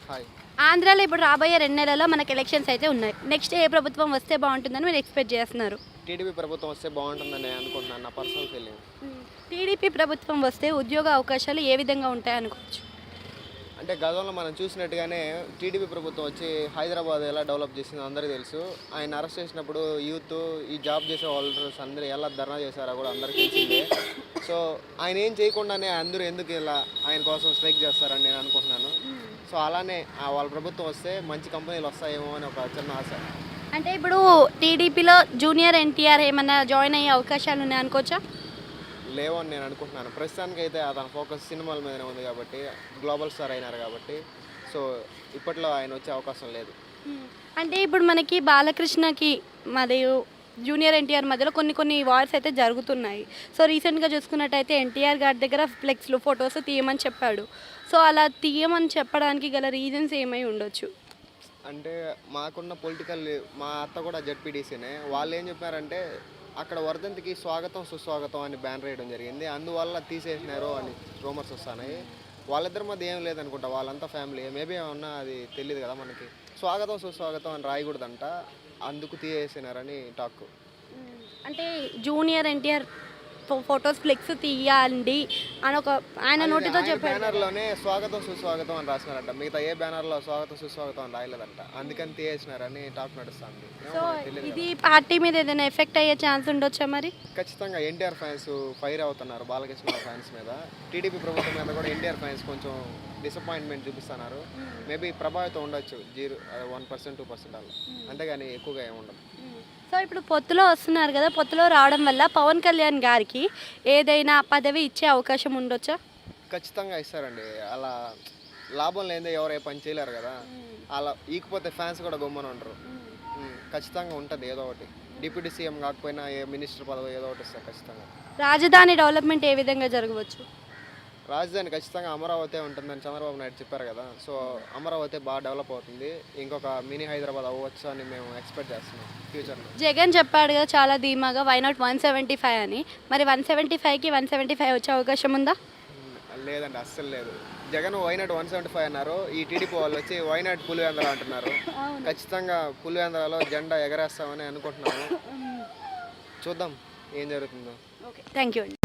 Hi. ఆంధ్రాలో ఇప్పుడు రాబోయే 2 నెలల్లో మనకి ఎలక్షన్స్ అయితే ఉన్నాయి. నెక్స్ట్ ఏ ప్రభుత్వం వస్తే బాగుంటుందని మీరు ఎక్స్పెక్ట్ చేస్తున్నారు? టీడీపీ ప్రభుత్వం వస్తే బాగుంటుందని నేను అనుకుంటున్నాను, నా పర్సనల్ ఫీలింగ్. టీడీపీ ప్రభుత్వం వస్తే ఉద్యోగ అవకాశాలు ఏ విధంగా ఉంటాయి అనుకోవచ్చు? అంటే గతంలో మనం చూసినట్టుగానే టీడీపీ ప్రభుత్వం వచ్చి హైదరాబాద్ ఎలా డెవలప్ చేసిందో అందరికీ తెలుసు. ఆయన అరెస్ట్ చేసినప్పుడు యూత్, ఈ జాబ్ చేసే వాళ్ళు అందరూ ఎలా ధర్నా చేశారో కూడా అందరికీ తెలిసిందే. సో ఆయన ఏం చేయకుండానే అందరూ ఎందుకు ఇలా ఆయన కోసం స్ట్రైక్ చేస్తారని నేను అనుకుంటున్నాను. సో అలానే వాళ్ళ ప్రభుత్వం వస్తే మంచి కంపెనీలు వస్తాయేమో అని ఒక చిన్న ఆశ. అంటే ఇప్పుడు టీడీపీలో జూనియర్ ఎన్టీఆర్ ఏమన్నా జాయిన్ అయ్యే అవకాశాలు ఉన్నాయి అనుకోవచ్చా? లేవని నేను అనుకుంటున్నాను. ప్రస్తుతానికి అయితే అతని ఫోకస్ సినిమాల మీదనే ఉంది కాబట్టి, గ్లోబల్ స్టార్ అయినారు కాబట్టి, సో ఇప్పట్లో ఆయన వచ్చే అవకాశం లేదు. అంటే ఇప్పుడు మనకి బాలకృష్ణకి మరియు జూనియర్ ఎన్టీఆర్ మధ్యలో కొన్ని వార్స్ అయితే జరుగుతున్నాయి. సో రీసెంట్గా చూసుకున్నట్టయితే ఎన్టీఆర్ గారి దగ్గర ఫ్లెక్స్లు ఫొటోస్ తీయమని చెప్పాడు. సో అలా తీయమని చెప్పడానికి గల రీజన్స్ ఏమై ఉండొచ్చు? అంటే మాకున్న పొలిటికల్, మా అత్త కూడా జడ్పీటీసీనే, వాళ్ళు ఏం చెప్పారంటే అక్కడ వర్ధంతికి స్వాగతం సుస్వాగతం అని బ్యానర్ వేయడం జరిగింది, అందువల్ల తీసేసినారు అని రూమర్స్ వస్తున్నాయి. వాళ్ళిద్దరి మధ్య ఏం లేదనుకుంటా, వాళ్ళంతా ఫ్యామిలీ, మేబీ ఏమన్నా అది తెలియదు కదా మనకి. స్వాగతం సుస్వాగతం అని రాయకూడదంట, అందుకు తీసేసినారని టాక్. అంటే జూనియర్ ఎన్టీఆర్ ఫొటోస్ ఫ్లెక్స్ తీయండి అని ఒక ఆయన నోటితో చెప్పారు. బ్యానర్లోనే స్వాగతం సుస్వాగతం అని రాసినారంట, మిగతా ఏ బ్యానర్లో స్వాగతం సుస్వాగతం అని రాయలేదంట, అందుకని తీసేసినారని టాక్ నడుస్తుంది. సో ఇది పార్టీ మీద ఏదైనా ఎఫెక్ట్ అయ్యే ఛాన్స్ ఉండొచ్చా మరి? ఖచ్చితంగా ఎన్టీఆర్ ఫ్యాన్స్ ఫైర్ అవుతున్నారు బాలకృష్ణ ఫ్యాన్స్ మీద. టీడీపీ ప్రభుత్వం మీద కూడా ఎన్టీఆర్ ఫ్యాన్స్ కొంచెం డిసప్పాయింట్మెంట్ చూపిస్తున్నారు. మేబీ ప్రభావితం ఉండొచ్చు, 1% 2% అలా, అంతేగాని ఎక్కువగా ఏముండదు. సో ఇప్పుడు పొత్తులో వస్తున్నారు కదా, పొత్తులో రావడం వల్ల పవన్ కళ్యాణ్ గారికి ఏదైనా పదవి ఇచ్చే అవకాశం ఉండొచ్చా? ఖచ్చితంగా ఇస్తారండి. అలా లాభం లేదే ఎవరు ఏ పని చేయలేరు కదా, అలా ఈకపోతే ఫ్యాన్స్ కూడా గమ్మున ఉంటారు. ఖచ్చితంగా ఉంటుంది ఏదో ఒకటి, డిప్యూటీ సీఎం కాకపోయినా ఏ మినిస్టర్ పదవి ఏదో ఒకటి ఇస్తారు ఖచ్చితంగా. రాజధాని డెవలప్మెంట్ ఏ విధంగా జరగవచ్చు? రాజధాని ఖచ్చితంగా అమరావతి ఉంటుందని చంద్రబాబు నాయుడు చెప్పారు కదా, సో అమరావతి బాగా డెవలప్ అవుతుంది, ఇంకొక మినీ హైదరాబాద్ అవ్వచ్చు అని మేము ఎక్స్పెక్ట్ చేస్తున్నాం ఫ్యూచర్లో. జగన్ చెప్పాడు కదా చాలా ధీమాగా, వై నాట్ 175 అని, మరి 175కి 175 వచ్చే అవకాశం ఉందా? లేదండి, అస్సలు లేదు. జగన్ వైనాట్ 175 అన్నారు, ఈ టీడీపీ వాళ్ళు వచ్చి వైనాట్ పులివెందుల అంటున్నారు. ఖచ్చితంగా పులివెందులలో జెండా ఎగరేస్తామని అనుకుంటున్నాము, చూద్దాం ఏం జరుగుతుందో. ఓకే, థ్యాంక్ యూ అండి.